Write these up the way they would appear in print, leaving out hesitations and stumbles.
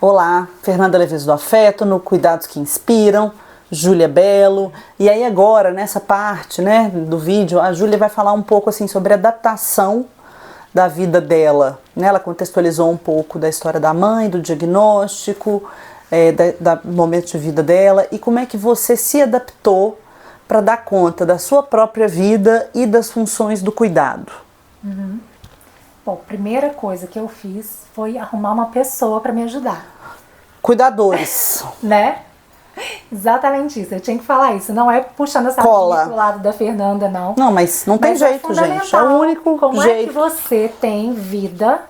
Olá, Fernanda Leves do Afeto, no Cuidados que Inspiram, Júlia Belo. E aí agora, nessa parte, né, do vídeo, a Júlia vai falar um pouco assim sobre a adaptação da vida dela, né? Ela contextualizou um pouco da história da mãe, do diagnóstico, do momento de vida dela e como é que você se adaptou para dar conta da sua própria vida e das funções do cuidado. Bom, a primeira coisa que eu fiz foi arrumar uma pessoa para me ajudar. Cuidadores. Né? Exatamente isso, eu tinha que falar isso. Não é puxando essa Cola pro lado da Fernanda, não. Não, mas não tem jeito, gente. É o único Como jeito. é que você tem vida,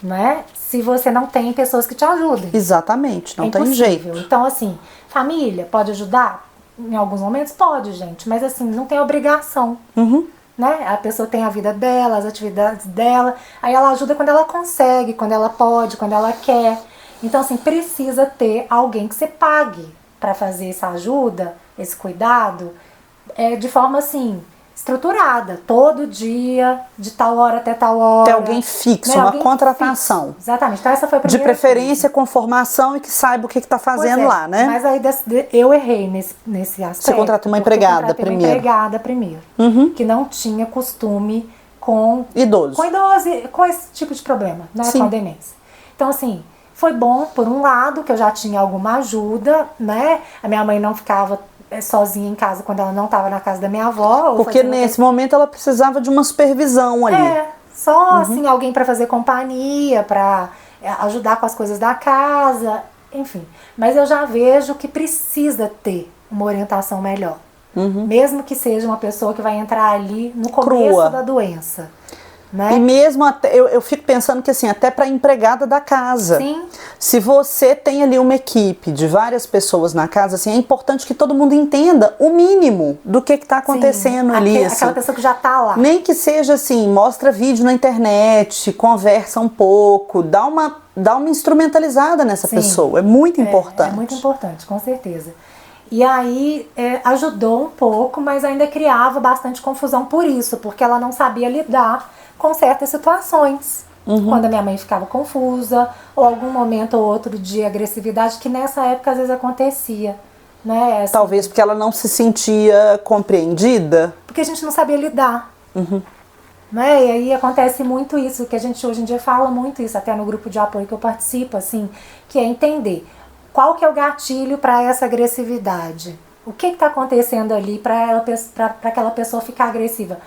né? Se você não tem pessoas que te ajudem. Exatamente, não tem impossível. jeito. Então, assim, família pode ajudar? Em alguns momentos pode, gente. Mas assim, não tem obrigação. Né? A pessoa tem a vida dela, as atividades dela. Aí ela ajuda quando ela consegue, quando ela pode, quando ela quer. Então, assim, precisa ter alguém que você pague para fazer essa ajuda, esse cuidado, de forma assim, estruturada, todo dia, de tal hora até tal hora. Ter alguém fixo, né? uma Alguém contratação. Fixo. Exatamente, então essa foi a De primeira preferência coisa. com formação e que saiba o que está fazendo lá, né? Mas aí eu errei nesse aspecto. Você contratou uma empregada primeiro. Uma empregada primeiro, que não tinha costume com idoso, com esse tipo de problema, né? Sim. Com a demência. Então, assim, foi bom, por um lado, que eu já tinha alguma ajuda, né? A minha mãe não ficava sozinha em casa quando ela não estava na casa da minha avó. Porque nesse momento ela precisava de uma supervisão ali. Só assim, alguém para fazer companhia, para ajudar com as coisas da casa, enfim. Mas eu já vejo que precisa ter uma orientação melhor. Mesmo que seja uma pessoa que vai entrar ali no começo crua da doença. Né? E mesmo até, eu fico pensando que assim, até para empregada da casa. Sim. Se você tem ali uma equipe de várias pessoas na casa, assim, é importante que todo mundo entenda o mínimo do que está acontecendo ali. Aquela pessoa que já está lá. Nem que seja assim, mostra vídeo na internet, conversa um pouco, dá uma instrumentalizada nessa pessoa. É muito importante. É muito importante, com certeza. E aí ajudou um pouco, mas ainda criava bastante confusão por isso, porque ela não sabia lidar com certas situações. Quando a minha mãe ficava confusa, ou algum momento ou outro de agressividade, que nessa época às vezes acontecia. Né? Assim, talvez porque ela não se sentia compreendida. Porque a gente não sabia lidar. Né? E aí acontece muito isso, que a gente hoje em dia fala muito isso, até no grupo de apoio que eu participo, assim, que é entender qual que é o gatilho para essa agressividade. O que está acontecendo ali para aquela pessoa ficar agressiva?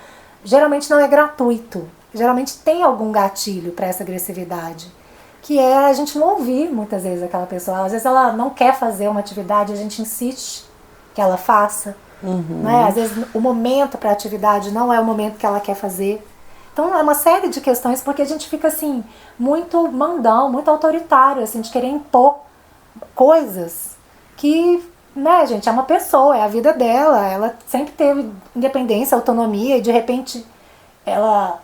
Geralmente não é gratuito. Geralmente tem algum gatilho para essa agressividade. Que é a gente não ouvir muitas vezes aquela pessoa. Às vezes ela não quer fazer uma atividade, a gente insiste que ela faça. Né? Às vezes o momento para a atividade não é o momento que ela quer fazer. Então é uma série de questões, porque a gente fica assim, muito mandão, muito autoritário, assim, de querer impor coisas que, né, gente, é uma pessoa, é a vida dela, ela sempre teve independência, autonomia, e de repente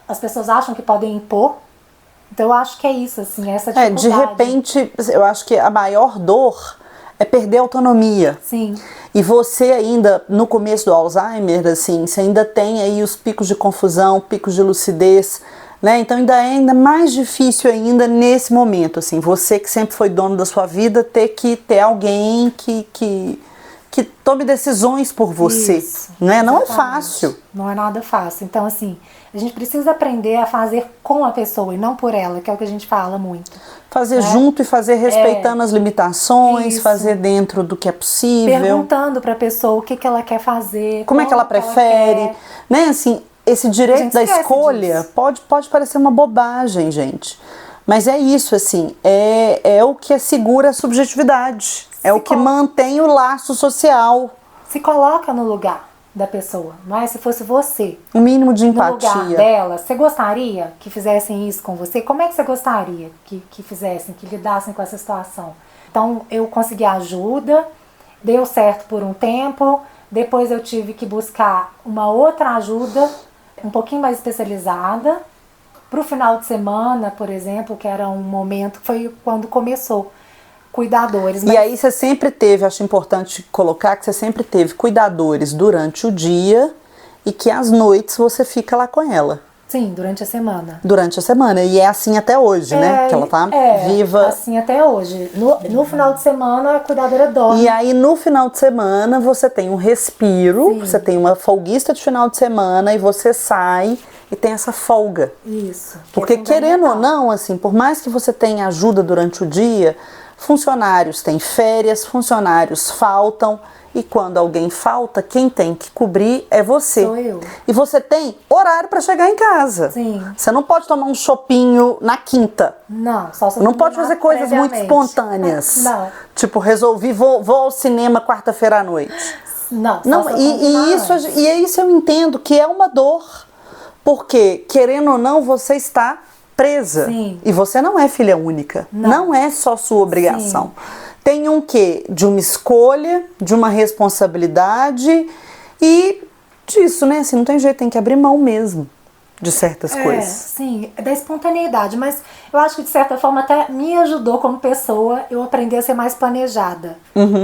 as pessoas acham que podem impor. Então eu acho que é isso, assim, essa dificuldade. De repente, eu acho que a maior dor é perder a autonomia. Sim. E você ainda, no começo do Alzheimer, assim, você ainda tem aí os picos de confusão, picos de lucidez, né? Então ainda mais difícil ainda nesse momento, assim, você que sempre foi dono da sua vida, ter que ter alguém que tome decisões por você, Isso, né? Não é exatamente. Fácil. Não é nada fácil. Então, assim, a gente precisa aprender a fazer com a pessoa e não por ela, que é o que a gente fala muito. Fazer junto e fazer respeitando as limitações, Isso. fazer dentro do que é possível. Perguntando para a pessoa o que ela quer fazer. Como é que ela prefere, né? Assim, esse direito da escolha pode parecer uma bobagem, gente. Mas é isso, assim, é o que assegura a subjetividade. É o que mantém o laço social. Se coloca no lugar da pessoa, não é? Se fosse você. O mínimo de empatia. No lugar dela, você gostaria que fizessem isso com você? Como é que você gostaria que fizessem, que lidassem com essa situação? Então, eu consegui ajuda, deu certo por um tempo, depois eu tive que buscar uma outra ajuda, um pouquinho mais especializada, para o final de semana, por exemplo, que era um momento, foi quando começou. Cuidadores. E aí você sempre teve, acho importante colocar que você sempre teve cuidadores durante o dia e que às noites você fica lá com ela. Sim, durante a semana. Durante a semana. E é assim até hoje, né? Que ela tá viva. Assim até hoje. No final de semana, a cuidadora dorme. E aí, no final de semana, você tem um respiro, Sim. você tem uma folguista de final de semana e você sai e tem essa folga. Isso. Porque, querendo ou não, assim, por mais que você tenha ajuda durante o dia, funcionários têm férias, funcionários faltam. E quando alguém falta, quem tem que cobrir é você. Sou eu. E você tem horário para chegar em casa. Sim. Você não pode tomar um chopinho na quinta. Não, só se Não pode fazer coisas muito espontâneas. Não. Tipo, resolvi, vou ao cinema quarta-feira à noite. Não, Não, e isso eu entendo que é uma dor. Porque, querendo ou não, você está presa. Sim. E você não é filha única. Não é só sua obrigação. Sim. Tem um quê? De uma escolha, de uma responsabilidade e disso, né? Assim, não tem jeito, tem que abrir mão mesmo de certas coisas. Sim, da espontaneidade, mas eu acho que de certa forma até me ajudou como pessoa eu aprender a ser mais planejada.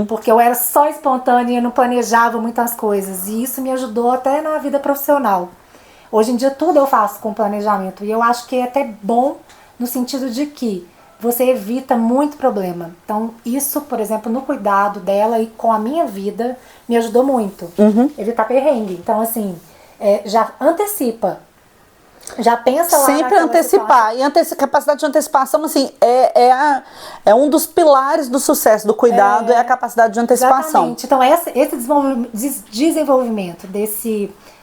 Porque eu era só espontânea e não planejava muitas coisas. E isso me ajudou até na vida profissional. Hoje em dia tudo eu faço com planejamento. E eu acho que é até bom no sentido de que você evita muito problema. Então, isso, por exemplo, no cuidado dela e com a minha vida, me ajudou muito. Evitar perrengue. Então, assim, já antecipa. Já pensa lá sempre antecipar. Situação. E capacidade de antecipação, assim, é um dos pilares do sucesso do cuidado, é a capacidade de antecipação. Exatamente. Então, esse desenvolvimento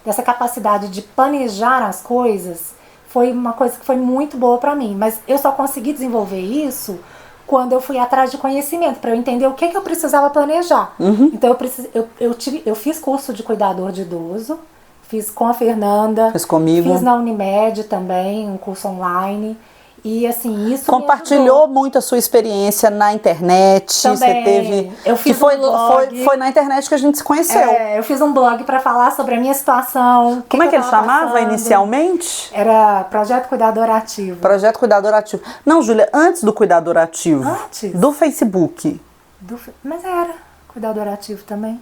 dessa capacidade de planejar as coisas foi uma coisa que foi muito boa pra mim. Mas eu só consegui desenvolver isso quando eu fui atrás de conhecimento, para eu entender o que eu precisava planejar. Então, eu fiz curso de cuidador de idoso, fiz com a Fernanda. Fiz comigo. Fiz na Unimed também, um curso online. E assim, isso compartilhou muito a sua experiência na internet. Também. Você teve. Eu fiz foi, um blog. foi na internet que a gente se conheceu. Eu fiz um blog para falar sobre a minha situação. Como é que ele chamava passando. Inicialmente? Era Projeto Cuidador Ativo. Projeto Cuidador Ativo. Não, Júlia, antes do Cuidador Ativo. Antes? Do Facebook. Mas era Cuidador Ativo também.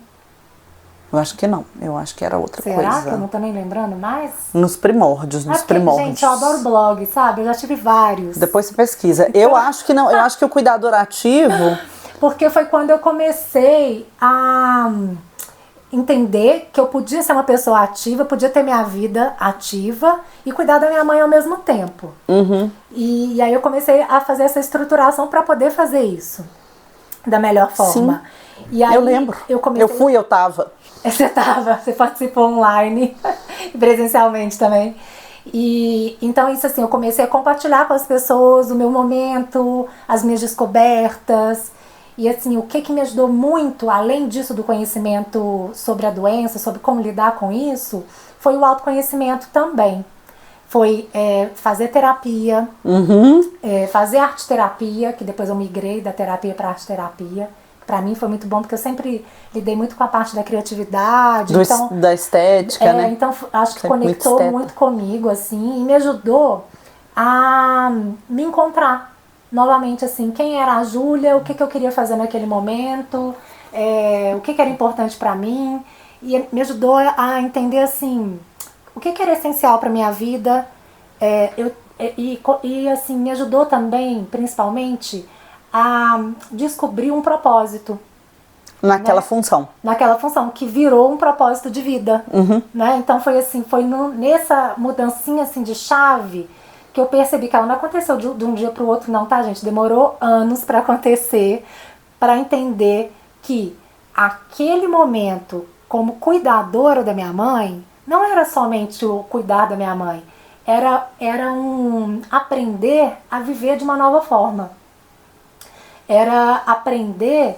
Eu acho que não. Eu acho que era outra coisa. Será que eu não tô nem lembrando mais? Nos primórdios, primórdios. Gente, eu adoro blog, sabe? Eu já tive vários. Depois você pesquisa. Eu acho que não. Eu acho que o cuidador ativo... Porque foi quando eu comecei a entender que eu podia ser uma pessoa ativa, podia ter minha vida ativa e cuidar da minha mãe ao mesmo tempo. E aí eu comecei a fazer essa estruturação para poder fazer isso da melhor forma. Sim. E aí eu lembro. Eu tava. Você participou online, presencialmente também. E então isso assim, eu comecei a compartilhar com as pessoas o meu momento, as minhas descobertas. E assim, o que me ajudou muito, além disso do conhecimento sobre a doença, sobre como lidar com isso, foi o autoconhecimento também. Foi fazer terapia, fazer arte terapia, que depois eu migrei da terapia para arte terapia. Pra mim foi muito bom, porque eu sempre lidei muito com a parte da criatividade. Da estética, né? Então acho que sempre conectou muito comigo, assim, e me ajudou a me encontrar novamente, assim, quem era a Júlia, o que eu queria fazer naquele momento, o que era importante pra mim, e me ajudou a entender, assim, o que era essencial pra minha vida, e assim, me ajudou também, principalmente, a descobrir um propósito. Naquela função. Naquela função, que virou um propósito de vida. Né? Então foi assim, nessa mudancinha assim, de chave que eu percebi que ela não aconteceu de um dia para o outro não, tá, gente? Demorou anos para acontecer, para entender que aquele momento, como cuidadora da minha mãe, não era somente o cuidar da minha mãe, era um aprender a viver de uma nova forma. Era aprender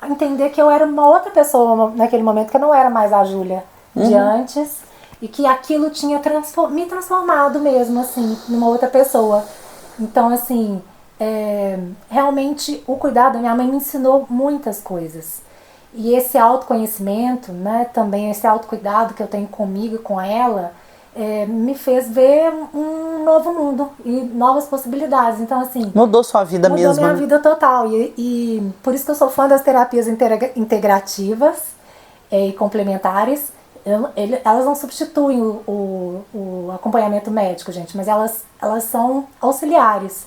entender que eu era uma outra pessoa naquele momento, que eu não era mais a Júlia de antes, e que aquilo tinha me transformado mesmo, assim, numa outra pessoa. Então, assim, realmente o cuidado da minha mãe me ensinou muitas coisas. E esse autoconhecimento, né, também esse autocuidado que eu tenho comigo e com ela, me fez ver um novo mundo e novas possibilidades. Então, assim... Mudou sua vida mesmo. Mudou minha vida total. E por isso que eu sou fã das terapias integrativas e complementares. elas não substituem o acompanhamento médico, gente, mas elas são auxiliares.